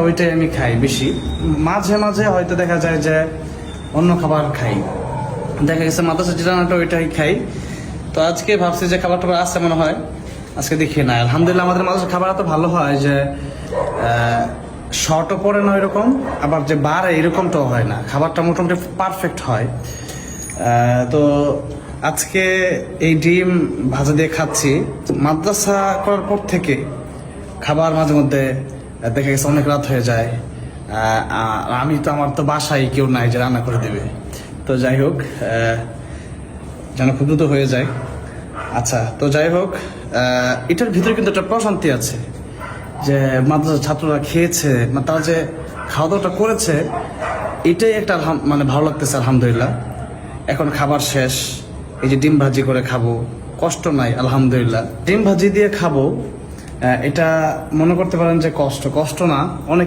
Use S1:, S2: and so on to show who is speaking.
S1: ওইটাই আমি খাই বেশি। মাঝে মাঝে হয়তো দেখা যায় যে অন্য খাবার খাই, দেখা গেছে মাদ্রাসা যে রান্নাটা ওইটাই খাই। তো আজকে ভাবছি যে খাবার টাবার আসছে মনে হয়, আজকে দেখি না। আলহামদুলিল্লাহ আমাদের মাদ্রাসার খাবার এত ভালো হয় যে শর্টও পড়ে না এরকম, আবার যে বাড়ে এরকমটাও হয় না, খাবারটা মোটামুটি পারফেক্ট হয়। তো আজকে এই ডিম ভাজা দিয়ে খাচ্ছি। মাদ্রাসা করার পর থেকে খাবার মাঝে মধ্যে দেখা গেছে অনেক রাত হয়ে যায়, আর আমি তো আমার তো বাসায় কেউ নাই যে রান্না করে দেবে। তো যাই হোক, যেন খুব দ্রুত হয়ে যায়। আচ্ছা, তো যাই হোক, এটার ভিতরে কিন্তু একটা প্রশান্তি আছে যে মাদ্রাসার ছাত্ররা খেয়েছে, তারা যে খাওয়া দাওয়াটা করেছে, এটাই একটা মানে ভালো লাগতেছে আলহামদুলিল্লাহ। এখন খাবার শেষ, এই যে ডিম ভাজি করে খাবো, কষ্ট নাই আলহামদুলিল্লাহ। ডিম ভাজি দিয়ে খাবো, এটা মনে করতে পারেন যে কষ্ট না, অনেক